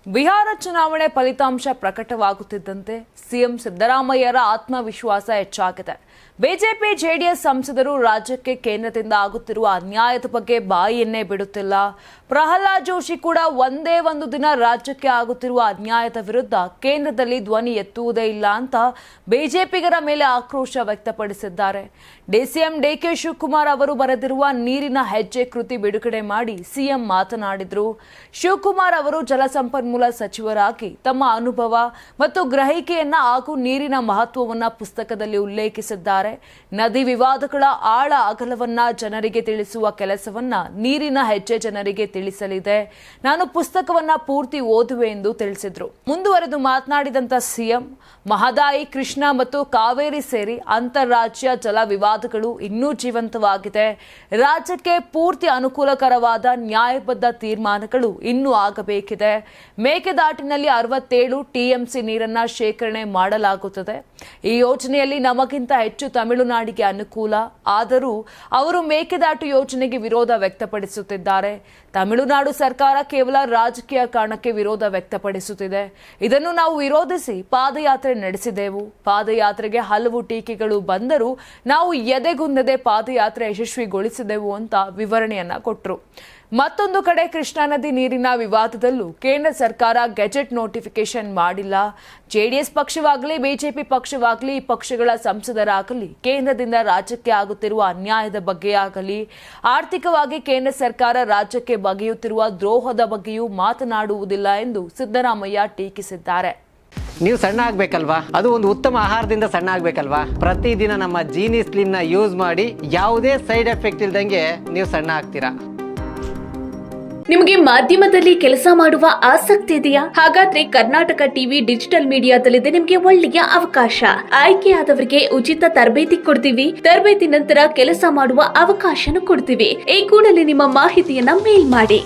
ಬಿಹಾರ ಚುನಾವಣೆ ಫಲಿತಾಂಶ ಪ್ರಕಟವಾಗುತ್ತಿದ್ದಂತೆ ಸಿಎಂ ಸಿದ್ದರಾಮಯ್ಯರ ಆತ್ಮವಿಶ್ವಾಸ ಹೆಚ್ಚಾಗಿದೆ. ಬಿಜೆಪಿ ಜೆಡಿಎಸ್ ಸಂಸದರು ರಾಜ್ಯಕ್ಕೆ ಕೇಂದ್ರದಿಂದ ಆಗುತ್ತಿರುವ ಅನ್ಯಾಯದ ಬಗ್ಗೆ ಬಾಯಿಯನ್ನೇ ಬಿಡುತ್ತಿಲ್ಲ. ಪ್ರಹ್ಲಾದ್ ಜೋಶಿ ಕೂಡ ಒಂದೇ ಒಂದು ದಿನ ರಾಜ್ಯಕ್ಕೆ ಆಗುತ್ತಿರುವ ಅನ್ಯಾಯದ ವಿರುದ್ಧ ಕೇಂದ್ರದಲ್ಲಿ ಧ್ವನಿ ಎತ್ತುವುದೇ ಇಲ್ಲ ಅಂತ ಬಿಜೆಪಿಗರ ಮೇಲೆ ಆಕ್ರೋಶ ವ್ಯಕ್ತಪಡಿಸಿದ್ದಾರೆ. ಡಿಸಿಎಂ ಡಿಕೆ ಶಿವಕುಮಾರ್ ಅವರು ಬರೆದಿರುವ ನೀರಿನ ಹೆಜ್ಜೆ ಕೃತಿ ಬಿಡುಗಡೆ ಮಾಡಿ ಸಿಎಂ ಮಾತನಾಡಿದರು. ಶಿವಕುಮಾರ್ ಅವರು ಜಲಸಂಪನ್ಮೂಲ ಸಚಿವರಾಗಿ ತಮ್ಮ ಅನುಭವ ಮತ್ತು ಗ್ರಹಿಕೆಯನ್ನ ಹಾಗೂ ನೀರಿನ ಮಹತ್ವವನ್ನ ಪುಸ್ತಕದಲ್ಲಿ ಉಲ್ಲೇಖಿಸಿದ್ದಾರೆ. ನದಿ ವಿವಾದಗಳ ಆಳ ಅಗಲವನ್ನ ಜನರಿಗೆ ತಿಳಿಸುವ ಕೆಲಸವನ್ನ ನೀರಿನ ಹೆಜ್ಜೆ ಜನರಿಗೆ ತಿಳಿಸಲಿದೆ. ನಾನು ಪುಸ್ತಕವನ್ನ ಪೂರ್ತಿ ಓದುವೆ ಎಂದು ತಿಳಿಸಿದ್ರು. ಮುಂದುವರೆದು ಮಾತನಾಡಿದಂತ ಸಿಎಂ, ಮಹದಾಯಿ, ಕೃಷ್ಣ ಮತ್ತು ಕಾವೇರಿ ಸೇರಿ ಅಂತಾರಾಜ್ಯ ಜಲ ವಿವಾದಗಳು ಇನ್ನೂ ಜೀವಂತವಾಗಿದೆ. ರಾಜ್ಯಕ್ಕೆ ಪೂರ್ತಿ ಅನುಕೂಲಕರವಾದ ನ್ಯಾಯಬದ್ಧ ತೀರ್ಮಾನಗಳು ಇನ್ನೂ ಆಗಬೇಕಿದೆ. ಮೇಕೆದಾಟಿನಲ್ಲಿ 67 ಟಿಎಂಸಿ ನೀರನ್ನ ಶೇಖರಣೆ ಮಾಡಲಾಗುತ್ತದೆ. ಈ ಯೋಜನೆಯಲ್ಲಿ ನಮಗಿಂತ ಹೆಚ್ಚು ತಮಿಳುನಾಡಿಗೆ ಅನುಕೂಲ. ಆದರೂ ಅವರು ಮೇಕೆದಾಟು ಯೋಜನೆಗೆ ವಿರೋಧ ವ್ಯಕ್ತಪಡಿಸುತ್ತಿದ್ದಾರೆ. ತಮಿಳುನಾಡು ಸರ್ಕಾರ ಕೇವಲ ರಾಜಕೀಯ ಕಾರಣಕ್ಕೆ ವಿರೋಧ ವ್ಯಕ್ತಪಡಿಸುತ್ತಿದೆ. ಇದನ್ನು ನಾವು ವಿರೋಧಿಸಿ ಪಾದಯಾತ್ರೆ ನಡೆಸಿದೆವು. ಪಾದಯಾತ್ರೆಗೆ ಹಲವು ಟೀಕೆಗಳು ಬಂದರೂ ನಾವು ಎದೆಗುಂದದೆ ಪಾದಯಾತ್ರೆ ಯಶಸ್ವಿಗೊಳಿಸಿದೆವು ಅಂತ ವಿವರಣೆಯನ್ನ ಕೊಟ್ಟರು. ಮತ್ತೊಂದು ಕಡೆ ಕೃಷ್ಣಾ ನದಿ ನೀರಿನ ವಿವಾದದಲ್ಲೂ ಕೇಂದ್ರ ಸರ್ಕಾರ ಗೆಜೆಟ್ ನೋಟಿಫಿಕೇಶನ್ ಮಾಡಿಲ್ಲ. ಜೆಡಿಎಸ್ ಪಕ್ಷವಾಗಲಿ ಬಿಜೆಪಿ ಪಕ್ಷವಾಗಲಿ ಈ ಪಕ್ಷಗಳ ಸಂಸದರಾಗಲಿ ಕೇಂದ್ರದಿಂದ ರಾಜ್ಯಕ್ಕೆ ಆಗುತ್ತಿರುವ ಅನ್ಯಾಯದ ಬಗ್ಗೆ ಆಗಲಿ ಆರ್ಥಿಕವಾಗಿ ಕೇಂದ್ರ ಸರ್ಕಾರ ರಾಜ್ಯಕ್ಕೆ ಬಗೆಯುತ್ತಿರುವ ದ್ರೋಹದ ಬಗ್ಗೆಯೂ ಮಾತನಾಡುವುದಿಲ್ಲ ಎಂದು ಸಿದ್ದರಾಮಯ್ಯ ಟೀಕಿಸಿದ್ದಾರೆ. ನೀವು ಸಣ್ಣ ಆಗ್ಬೇಕಲ್ವಾ? ಅದು ಒಂದು ಉತ್ತಮ ಆಹಾರದಿಂದ ಸಣ್ಣ ಆಗ್ಬೇಕಲ್ವಾ? ಪ್ರತಿದಿನ ನಮ್ಮ ಜೀನಿ ಸ್ಲಿಮ್ ನ ಯೂಸ್ ಮಾಡಿ ಯಾವುದೇ ಸೈಡ್ ಎಫೆಕ್ಟ್ ಇಲ್ದಂಗೆ ನೀವು ಸಣ್ಣ ಆಗ್ತೀರಾ. ನಿಮಗೆ ಮಾಧ್ಯಮದಲ್ಲಿ ಕೆಲಸ ಮಾಡುವ ಆಸಕ್ತಿ ಇದೆಯಾ? ಹಾಗಾದ್ರೆ ಕರ್ನಾಟಕ ಟಿವಿ ಡಿಜಿಟಲ್ ಮೀಡಿಯಾದಲ್ಲಿದೆ ನಿಮಗೆ ಒಳ್ಳೆಯ ಅವಕಾಶ. ಆಯ್ಕೆಯಾದವರಿಗೆ ಉಚಿತ ತರಬೇತಿ ಕೊಡ್ತೀವಿ. ತರಬೇತಿ ನಂತರ ಕೆಲಸ ಮಾಡುವ ಅವಕಾಶನೂ ಕೊಡ್ತೀವಿ. ಈ ಕೂಡಲೇ ನಿಮ್ಮ ಮಾಹಿತಿಯನ್ನ ಮೇಲ್ ಮಾಡಿ.